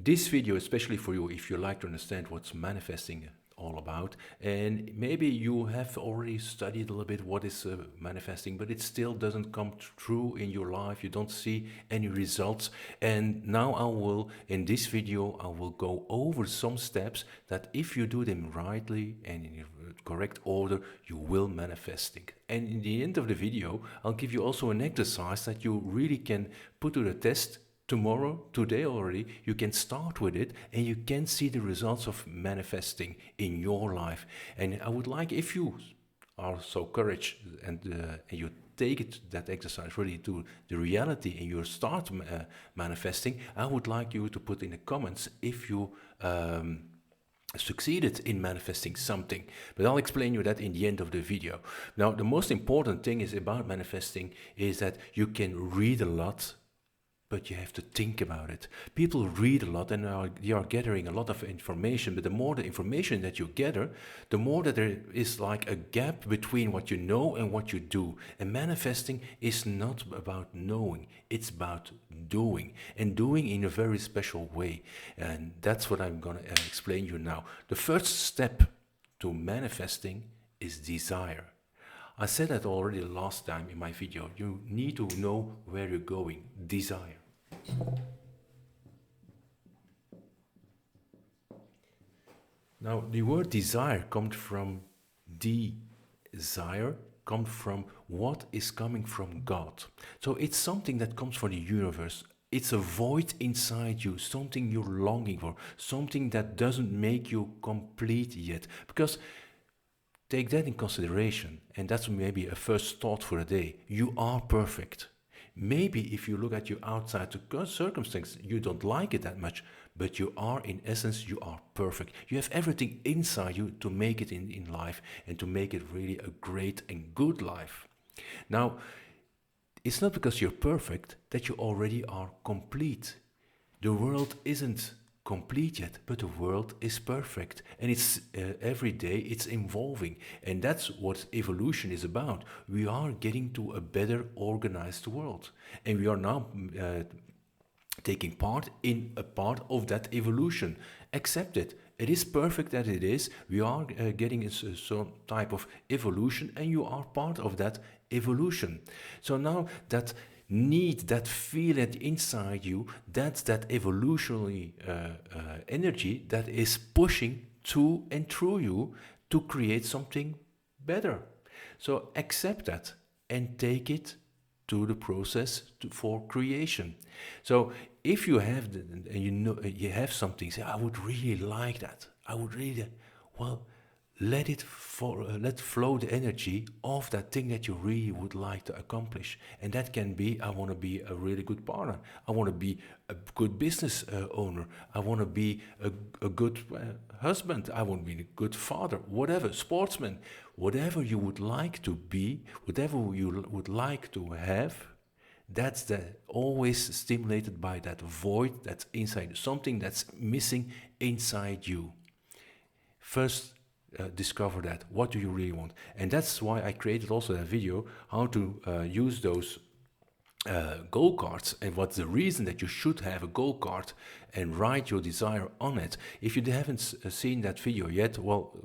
this video, especially for you, if you like to understand what's manifesting all about, and maybe you have already studied a little bit what is manifesting, but it still doesn't come true in your life, you don't see any results. And now in this video, I will go over some steps that if you do them rightly and in the correct order, you will manifesting. And in the end of the video, I'll give you also an exercise that you really can put to the test tomorrow, today already. You can start with it and you can see the results of manifesting in your life. And I would like, if you are so courage and you take it, that exercise really to the reality, and you start manifesting, I would like you to put in the comments if you succeeded in manifesting something. But I'll explain you that in the end of the video. Now, the most important thing is about manifesting is that you can read a lot, but you have to think about it. People read a lot and they are gathering a lot of information, but the more the information that you gather, the more that there is like a gap between what you know and what you do. And manifesting is not about knowing, it's about doing, and doing in a very special way. And that's what I'm gonna explain you now. The first step to manifesting is desire. I said that already last time in my video. You need to know where you're going. Desire. Now, the word desire comes from desire, comes from what is coming from God. So it's something that comes from the universe. It's a void inside you, something you're longing for, something that doesn't make you complete yet. Because take that in consideration, and that's maybe a first thought for the day. You are perfect. Maybe if you look at your outside circumstance, you don't like it that much, but you are, in essence, you are perfect. You have everything inside you to make it in life and to make it really a great and good life. Now, it's not because you're perfect that you already are complete. The world isn't complete yet, but the world is perfect, and it's every day it's evolving, and that's what evolution is about. We are getting to a better organized world, and we are now taking part in a part of that evolution. Accept it. It is perfect as it is. We are getting some type of evolution, and you are part of that evolution. So now that need, that feeling inside you, that's that evolutionary energy that is pushing to and through you to create something better. So accept that and take it to the process for creation. So if you have you have something, say, I would really like that, I would really, well, let flow the energy of that thing that you really would like to accomplish. And that can be, I want to be a really good partner, I want to be a good business owner, I want to be a good husband, I want to be a good father, whatever, sportsman, whatever you would like to be, whatever you would like to have. That's always stimulated by that void that's inside, something that's missing inside you. First, discover that. What do you really want? And that's why I created also a video how to use those goal cards, and what's the reason that you should have a goal card and write your desire on it. If you haven't seen that video yet, well,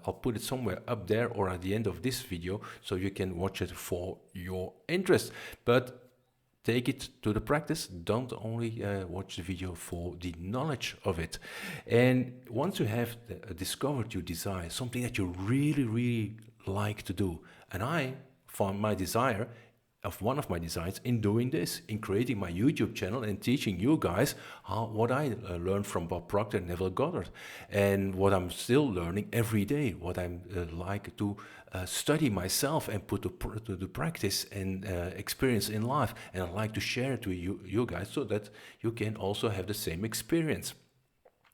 I'll put it somewhere up there or at the end of this video so you can watch it for your interest. But take it to the practice. Don't only watch the video for the knowledge of it. And once you have discovered your desire, something that you really, really like to do, and I found my desire, one of my desires in doing this, in creating my YouTube channel and teaching you guys what I learned from Proctor and Neville Goddard, and what I'm still learning every day, what I'm like to study myself and put to the practice and experience in life, and I like to share it with you guys so that you can also have the same experience.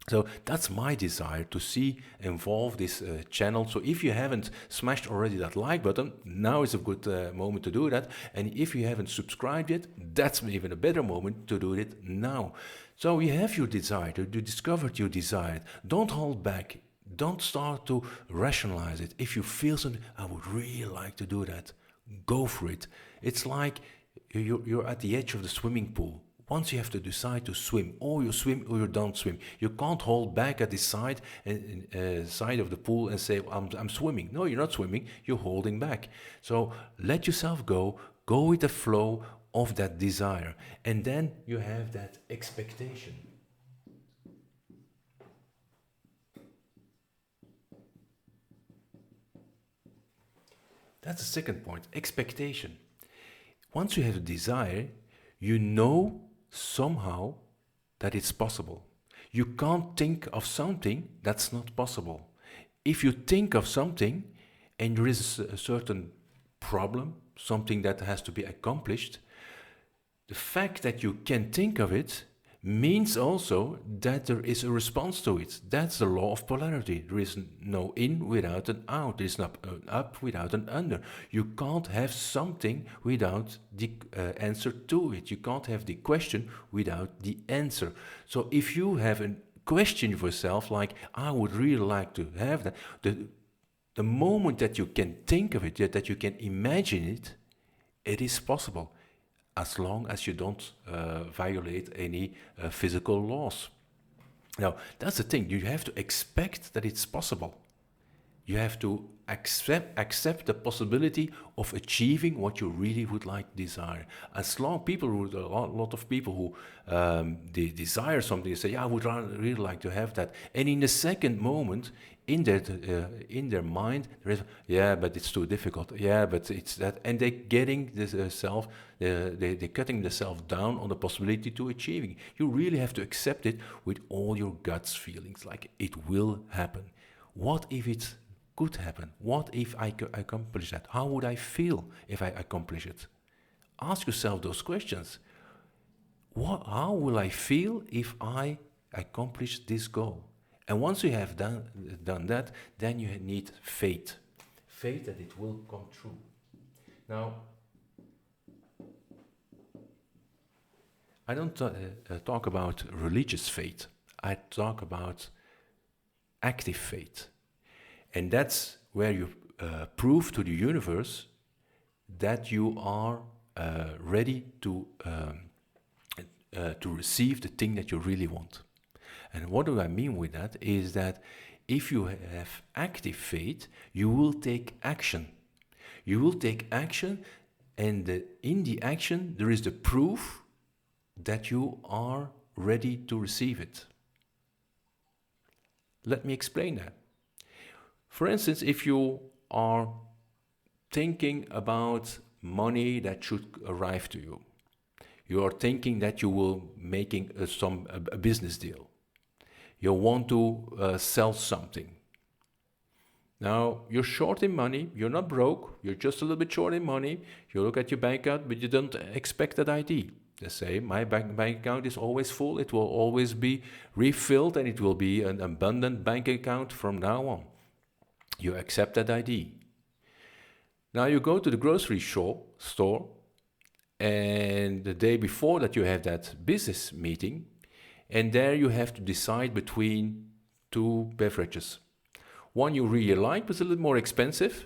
So that's my desire, to see evolve this channel. So if you haven't smashed already that like button, now is a good moment to do that. And if you haven't subscribed yet, that's even a better moment to do it now. So you have your desire, you discovered your desire. Don't hold back. Don't start to rationalize it. If you feel something, I would really like to do that, go for it. It's like you're at the edge of the swimming pool. Once you have to decide to swim, or you swim or you don't swim. You can't hold back at the side of the pool and say, I'm swimming. No, you're not swimming, you're holding back. So let yourself go with the flow of that desire. And then you have that expectation. That's the second point, expectation. Once you have a desire, you know somehow that it's possible. You can't think of something that's not possible. If you think of something and there is a certain problem, something that has to be accomplished, the fact that you can think of it means also that there is a response to it. That's the law of polarity. There is no in without an out. There is not an up without an under. You can't have something without the answer to it. You can't have the question without the answer. So if you have a question for yourself, like, I would really like to have that, the moment that you can think of it, that you can imagine it, it is possible, as long as you don't violate any physical laws. Now, that's the thing. You have to expect that it's possible. You have to accept the possibility of achieving what you really would like to desire. As long a lot of people who they desire something, they say, yeah, I would really like to have that. And in the second moment, in their mind, there is, yeah, but it's too difficult. Yeah, but it's that, and they're getting they're cutting themselves down on the possibility to achieving. You really have to accept it with all your guts feelings, like it will happen. What if it could happen? What if I could accomplish that? How would I feel if I accomplish it? Ask yourself those questions. How will I feel if I accomplish this goal? And once you have done that, then you need faith. Faith that it will come true. Now, I don't talk about religious faith. I talk about active faith. And that's where you prove to the universe that you are ready to receive the thing that you really want. And what do I mean with that? Is that if you have active faith, you will take action. You will take action, and in the action there is the proof that you are ready to receive it. Let me explain that. For instance, if you are thinking about money that should arrive to you, you are thinking that you will making a business deal. You want to sell something. Now, you're short in money, you're not broke, you're just a little bit short in money. You look at your bank account, but you don't expect that ID. They say, my bank account is always full, it will always be refilled, and it will be an abundant bank account from now on. You accept that ID. Now you go to the grocery store, and the day before that you have that business meeting, and there you have to decide between two beverages. One you really like, but it's a little more expensive,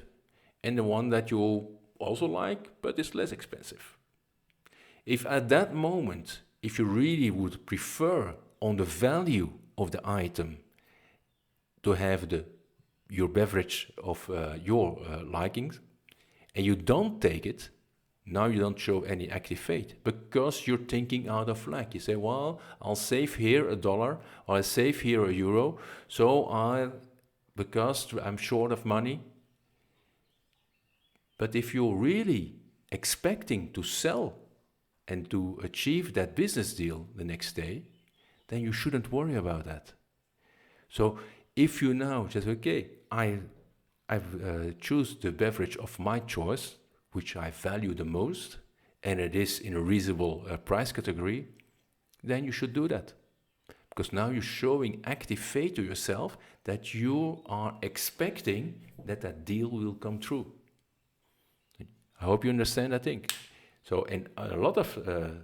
and the one that you also like, but is less expensive. If at that moment, if you really would prefer on the value of the item to have your beverage of your likings, and you don't take it, now you don't show any active faith, because you're thinking out of whack. You say, well, I'll save here $1, or I'll save here €1, so because I'm short of money. But if you're really expecting to sell and to achieve that business deal the next day, then you shouldn't worry about that. So if you now just, okay, I choose the beverage of my choice, which I value the most, and it is in a reasonable price category, then you should do that. Because now you're showing active faith to yourself that you are expecting that deal will come true. I hope you understand that thing. So, and a lot of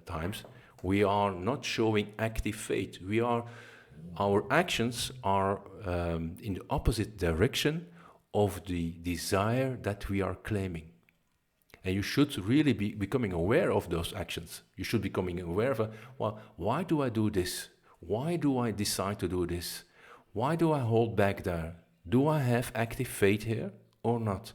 times, we are not showing active faith. Our actions are in the opposite direction of the desire that we are claiming. And you should really be becoming aware of those actions. You should be becoming aware of, well, why do I do this? Why do I decide to do this? Why do I hold back there? Do I have active faith here or not?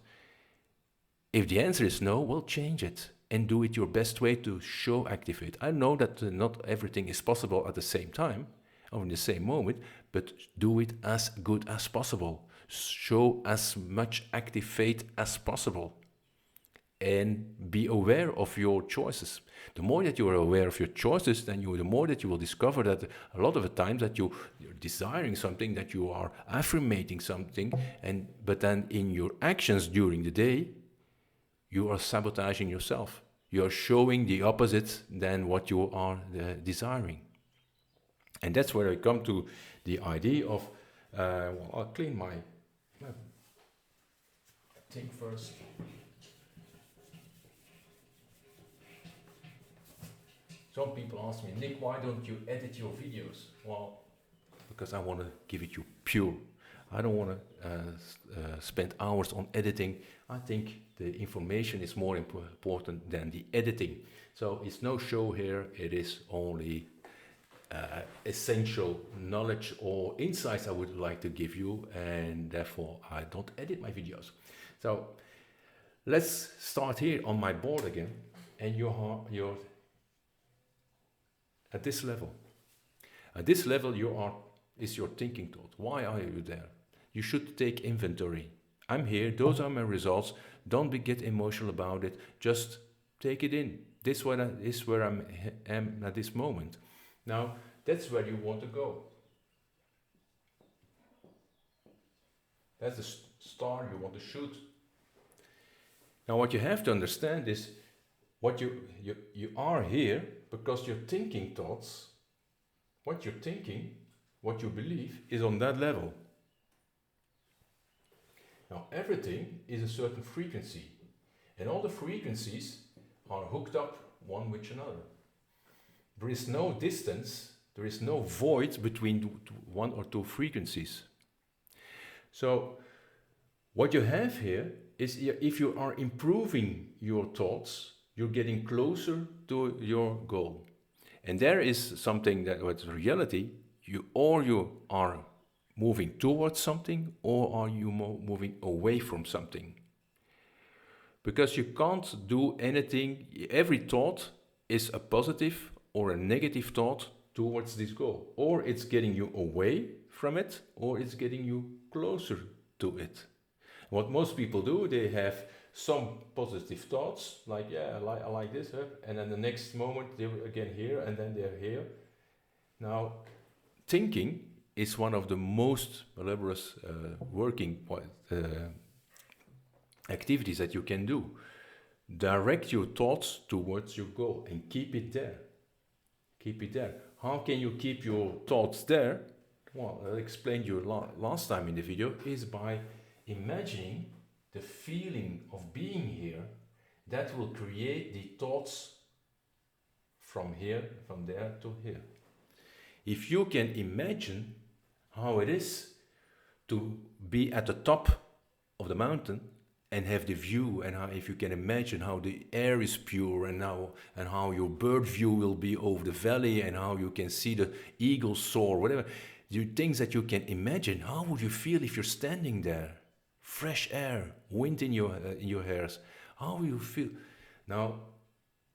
If the answer is no, well, change it and do it your best way to show active faith. I know that not everything is possible at the same time or in the same moment, but do it as good as possible. Show as much active faith as possible. And be aware of your choices. The more that you are aware of your choices, then the more that you will discover that a lot of the times that you're desiring something, that you are affirmating something, but then in your actions during the day, you are sabotaging yourself. You are showing the opposite than what you are desiring. And that's where I come to the idea of, well, I'll clean my thing first. Some people ask me, Nick, why don't you edit your videos? Well, because I want to give it you pure. I don't want to spend hours on editing. I think the information is more important than the editing. So it's no show here. It is only essential knowledge or insights I would like to give you, and therefore I don't edit my videos. So let's start here on my board again, and you're at this level. At this level is your thinking thought. Why are you there? You should take inventory. I'm here, those are my results. Don't get emotional about it. Just take it in. This is where I am at this moment. Now, that's where you want to go. That's the star you want to shoot. Now, what you have to understand is what you are here because your thinking thoughts, what you're thinking, what you believe is on that level. Now, everything is a certain frequency, and all the frequencies are hooked up one with another. There is no distance, there is no void between one or two frequencies. So, what you have here is if you are improving your thoughts, you're getting closer to your goal. And there is something that with reality, you are moving towards something, or are you moving away from something? Because you can't do anything, every thought is a positive or a negative thought towards this goal. Or it's getting you away from it, or it's getting you closer to it. What most people do, they have some positive thoughts, like, yeah, I like this, and then the next moment they're again here, and then they're here. Now, thinking is one of the most laborious working activities that you can do. Direct your thoughts towards your goal and keep it there. Keep it there. How can you keep your thoughts there? Well, I explained you last time in the video, is by imagining the feeling of being here that will create the thoughts from here, from there to here. If you can imagine how it is to be at the top of the mountain and have the view, and if you can imagine how the air is pure, and how your bird view will be over the valley, and how you can see the eagles soar, whatever, the things that you can imagine, how would you feel if you're standing there? Fresh air, wind in your hairs. How will you feel? Now,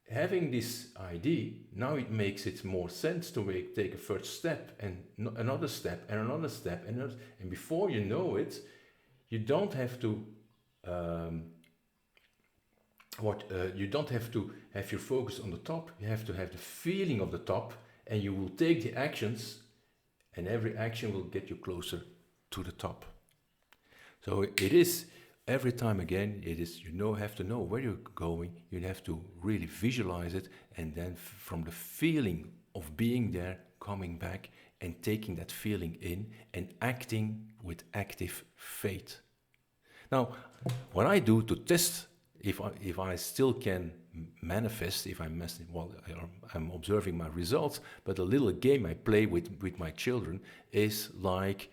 having this idea, now it makes it more sense to take a first step, and another step, and another step, and before you know it, you don't have to. You don't have to have your focus on the top. You have to have the feeling of the top, and you will take the actions, and every action will get you closer to the top. So it is, every time again, it is, have to know where you're going, you have to really visualize it, and then from the feeling of being there, coming back and taking that feeling in and acting with active faith. Now, what I do to test if I still can manifest, if I'm I'm observing my results, but a little game I play with my children is like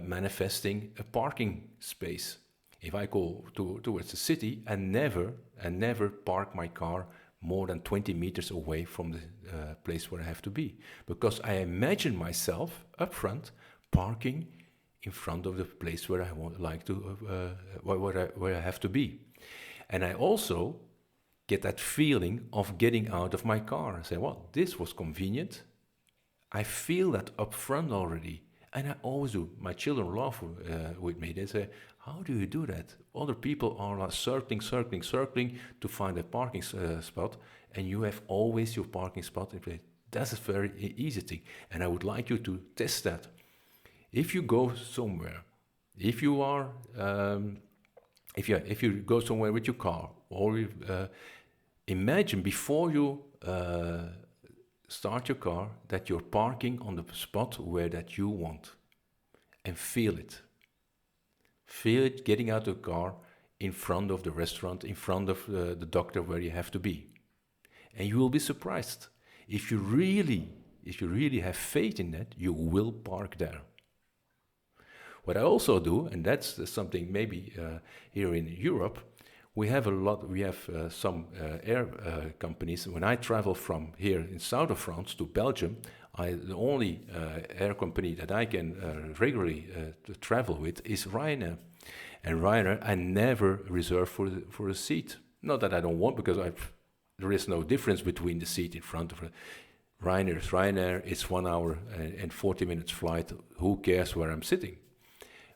manifesting a parking space. if I go towards the city, and never park my car more than 20 meters away from the place where I have to be, because I imagine myself up front parking in front of the place where I where I have to be, and I also get that feeling of getting out of my car and say, well, this was convenient. I feel that up front already. And I always do. My children laugh with me. They say, how do you do that? Other people are like circling to find a parking spot, and you have always your parking spot in place. That's a very easy thing. And I would like you to test that. If you go somewhere, if you are, if you go somewhere with your car, or imagine before you start your car that you're parking on the spot where that you want, and feel it. Feel it getting out of the car in front of the restaurant, in front of the doctor where you have to be. And you will be surprised. If you really have faith in that, you will park there. What I also do, and that's something maybe here in Europe, we have some air companies. When I travel from here in south of France to Belgium, the only air company that I can regularly travel with is Ryanair. And Ryanair, I never reserve for a seat. Not that I don't want, because there is no difference between the seat in front of Ryanair. It's 1 hour and 40 minutes flight. Who cares where I'm sitting?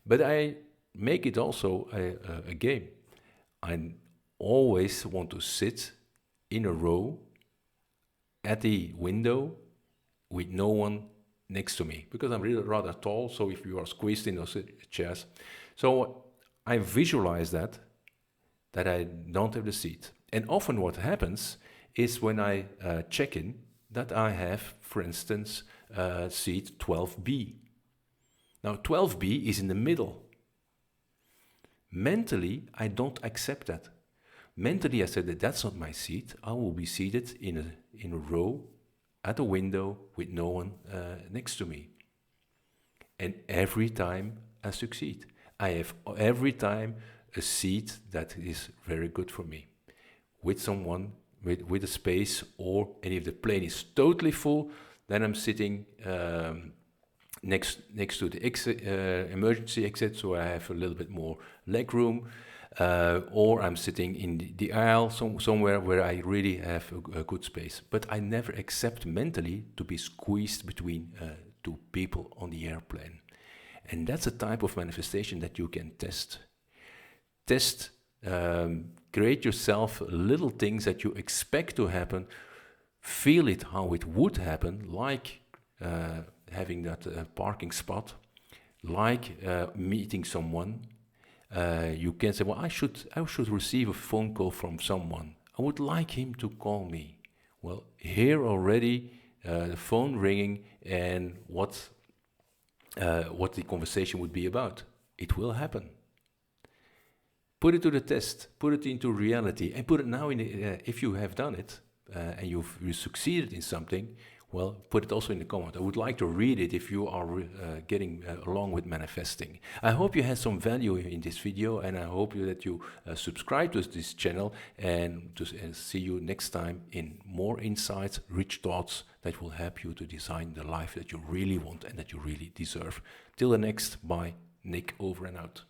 But I make it also a game. I always want to sit in a row at the window with no one next to me, because I'm really rather tall, so if you are squeezed in those chairs. So I visualize that I don't have the seat. And often what happens is when I check in, that I have, for instance, seat 12B. Now 12B is in the middle. Mentally, I don't accept that. Mentally, I said that that's not my seat. I will be seated in a row at a window with no one next to me. And every time I succeed. I have every time a seat that is very good for me. With someone, with a space, and if the plane is totally full, then I'm sitting next to the emergency exit, so I have a little bit more leg room, or I'm sitting in the aisle somewhere where I really have a good space. But I never accept mentally to be squeezed between two people on the airplane. And that's a type of manifestation that you can test. Create yourself little things that you expect to happen, feel it how it would happen, like having that parking spot, like meeting someone. You can say, well, I should receive a phone call from someone. I would like him to call me. Well, here already the phone ringing, and what the conversation would be about. It will happen. Put it to the test, put it into reality, and put it now in if you have done it and you succeeded in something, well, put it also in the comment. I would like to read it if you are getting along with manifesting. I hope you had some value in this video, and I hope that you subscribe to this channel, and see you next time in more insights, rich thoughts that will help you to design the life that you really want and that you really deserve. Till the next, bye. Nick, over and out.